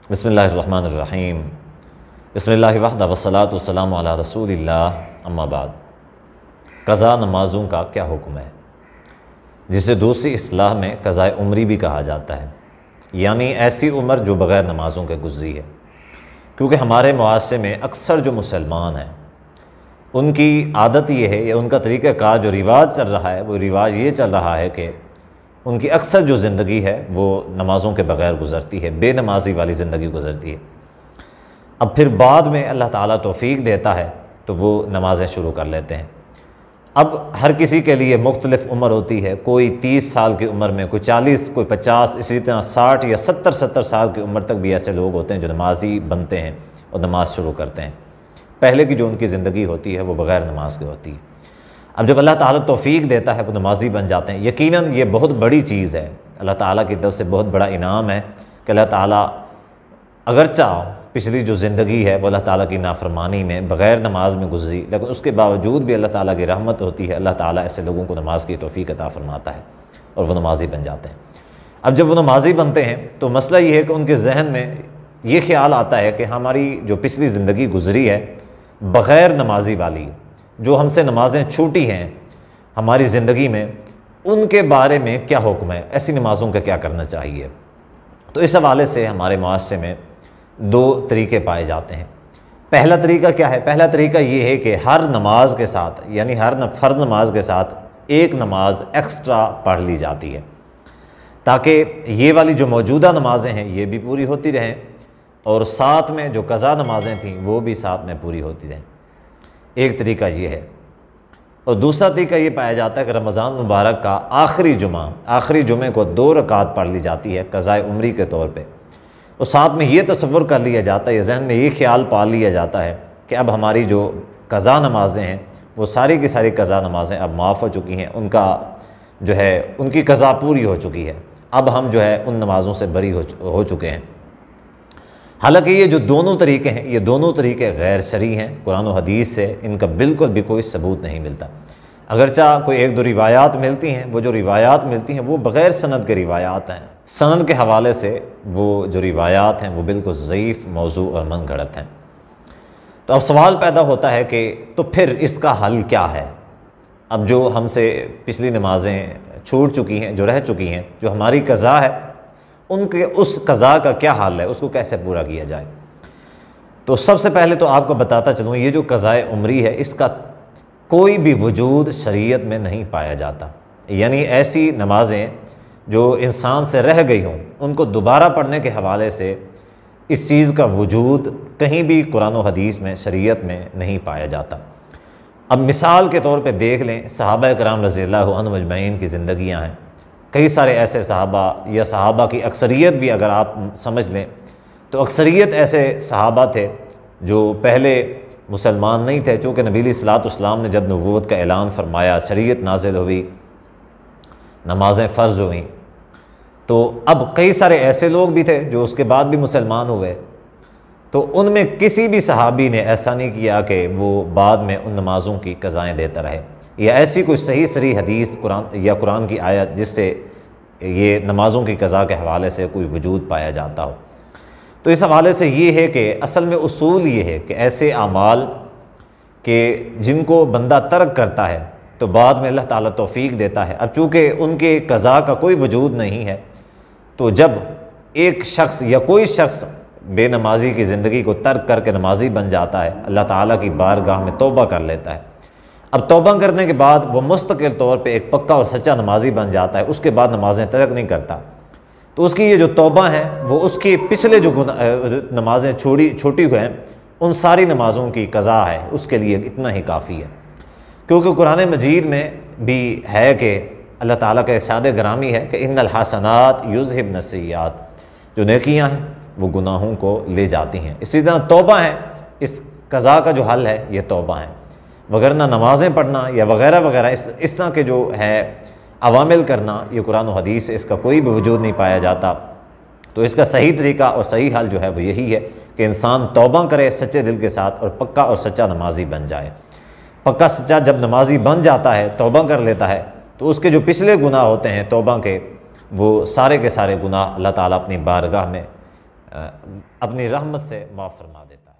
बिस्मिल्लाहिर्रहमानिर्रहीम। बिस्मिल्लाहि वहदा वस्सलातु वस्सलामु अला रसूलिल्लाह अम्मा बाद। क़ज़ा नमाज़ों का क्या हुक्म है, जिसे दूसरी इस्लाह में क़ज़ाए उम्री भी कहा जाता है, यानी ऐसी उम्र जो बग़ैर नमाज़ों के गुज़री है। क्योंकि हमारे मुआशरे में अक्सर जो मुसलमान हैं उनकी आदत ये है या उनका तरीक़ाकार जो रिवाज चल रहा है वो रिवाज ये चल रहा है कि उनकी अक्सर जो ज़िंदगी है वो नमाज़ों के बग़ैर गुज़रती है, बेनमाजी वाली ज़िंदगी गुज़रती है। अब फिर बाद में अल्लाह ताला तौफ़ीक देता है तो वो नमाज़ें शुरू कर लेते हैं। अब हर किसी के लिए मुख्तलिफ़ उम्र होती है, कोई 30 साल की उम्र में, कोई 40, कोई 50, इसी तरह 60 या 70 साल की उम्र तक भी ऐसे लोग होते हैं जो नमाजी बनते हैं और नमाज शुरू करते हैं। पहले की जो उनकी ज़िंदगी होती है वो बग़ैर नमाज की होती है। अब जब अल्लाह ताला तौफ़ीक देता है वो नमाजी बन जाते हैं। यकीनन ये बहुत बड़ी चीज़ है, अल्लाह ताला की तरफ से बहुत बड़ा इनाम है कि अल्लाह ताला अगरचा पिछली जो ज़िंदगी है वो अल्लाह ताला की नाफरमानी में बग़ैर नमाज में गुजरी, लेकिन उसके बावजूद भी अल्लाह ताला की रहमत होती है। अल्लाह ताला ऐसे लोगों को नमाज की तौफ़ीक अता फरमाता है और वो नमाजी बन जाते हैं। अब जब वो नमाजी बनते हैं तो मसला ये है कि उनके जहन में ये ख्याल आता है कि हमारी जो पिछली ज़िंदगी गुजरी है बग़ैर नमाजी वाली, जो हमसे नमाज़ें छूटी हैं हमारी ज़िंदगी में, उनके बारे में क्या हुक्म है, ऐसी नमाज़ों का क्या करना चाहिए। तो इस हवाले से हमारे मुआशरे में दो तरीक़े पाए जाते हैं। पहला तरीक़ा क्या है? पहला तरीक़ा ये है कि हर नमाज के साथ, यानी हर फ़र्ज़ नमाज के साथ एक नमाज एक्स्ट्रा पढ़ ली जाती है, ताकि ये वाली जो मौजूदा नमाज़ें हैं ये भी पूरी होती रहें और साथ में जो क़ज़ा नमाज़ें थीं वो भी साथ में पूरी होती रहें। एक तरीक़ा ये है। और दूसरा तरीक़ा ये पाया जाता है कि रमज़ान मुबारक का आखिरी जुमे को 2 रकात पढ़ ली जाती है क़ज़ाए उम्री के तौर पे, और साथ में ये तसव्वुर कर लिया जाता है, जहन में ये ख्याल पाल लिया जाता है कि अब हमारी जो क़ज़ा नमाज़ें हैं वो सारी की सारी क़ज़ा नमाज़ें अब माफ़ हो चुकी हैं, उनका जो है उनकी क़ज़ा पूरी हो चुकी है, अब हम जो है उन नमाज़ों से बरी हो चुके हैं। हालांकि ये जो दोनों तरीक़े हैं ये दोनों तरीक़े गैर शरई हैं, कुरान और हदीस से इनका बिल्कुल भी कोई सबूत नहीं मिलता। अगरचा कोई एक दो रिवायात मिलती हैं, वो जो रिवायात मिलती हैं वो बग़ैर सनद के रिवायात हैं। सनद के हवाले से वो जो रिवायात हैं वो बिल्कुल ज़ईफ़, मौज़ू और मन गढ़ंत हैं। तो अब सवाल पैदा होता है कि तो फिर इसका हल क्या है। अब जो हमसे पिछली नमाज़ें छूट चुकी हैं, जो रह चुकी हैं, जो हमारी क़ज़ा है, उनके उस क़ज़ा का क्या हाल है, उसको कैसे पूरा किया जाए। तो सबसे पहले तो आपको बताता चलूँ, ये जो क़ज़ाए उम्री है इसका कोई भी वजूद शरीयत में नहीं पाया जाता। यानी ऐसी नमाज़ें जो इंसान से रह गई हों उनको दोबारा पढ़ने के हवाले से इस चीज़ का वजूद कहीं भी कुरान और हदीस में, शरीयत में नहीं पाया जाता। अब मिसाल के तौर पे देख लें, सहाबा कराम रज़ियल्लाहु अन्हुम अजमईन की ज़िंदगियाँ हैं। कई सारे ऐसे सहाबा या सहाबा की अक्सरियत भी अगर आप समझ लें तो अक्सरियत ऐसे सहाबा थे जो पहले मुसलमान नहीं थे। चूँकि नबी अलैहिस्सलाम ने जब नबूवत का ऐलान फरमाया, शरीयत नाजिल हुई, नमाज़ें फ़र्ज़ हुई, तो अब कई सारे ऐसे लोग भी थे जो उसके बाद भी मुसलमान हुए। तो उनमें किसी भी सहाबी ने ऐसा नहीं किया कि वो बाद में उन नमाज़ों की क़ज़ाएँ देता रहे, या ऐसी कोई सही हदीस कुरान या कुरान की आयत जिससे ये नमाज़ों की क़ज़ा के हवाले से कोई वजूद पाया जाता हो। तो इस हवाले से ये है कि असल में उसूल ये है कि ऐसे आमाल के जिनको बंदा तर्क करता है तो बाद में अल्लाह ताला तौफ़ीक देता है। अब चूँकि उनके क़ज़ा का कोई वजूद नहीं है, तो जब एक शख्स या कोई शख्स बेनमाजी की ज़िंदगी को तर्क करके नमाजी बन जाता है, अल्लाह ताला की बारगाह में तौबा कर लेता है। अब तौबा करने के बाद वो मुस्तकिल तौर पे एक पक्का और सच्चा नमाजी बन जाता है, उसके बाद नमाज़ें तर्क नहीं करता। तो उसकी ये जो तौबा है वो उसकी पिछले जो नमाज़ें छोटी हुई हैं उन सारी नमाज़ों की क़ज़ा है, उसके लिए इतना ही काफ़ी है। क्योंकि कुरान मजीद में भी है कि अल्लाह ताला का इरशाद गिरामी है कि इन्नल हसनात युज़हिबन सय्यात, जो नेकियां हैं वो गुनाहों को ले जाती हैं। इसी तरह तौबा है, इस क़ज़ा का जो हल है ये तौबा है, वगरना नमाज़ें पढ़ना या वगैरह वगैरह इस तरह के जो है अवामिल करना, ये कुरान और हदीस से इसका कोई भी वजूद नहीं पाया जाता। तो इसका सही तरीका और सही हल जो है वो यही है कि इंसान तौबा करे सच्चे दिल के साथ और पक्का और सच्चा नमाजी बन जाए। पक्का सच्चा जब नमाजी बन जाता है, तौबा कर लेता है, तो उसके जो पिछले गुनाह होते हैं तौबा के, वो सारे के सारे गुनाह अल्लाह ताला अपनी बारगाह में अपनी रहमत से माफ़ फरमा देता है।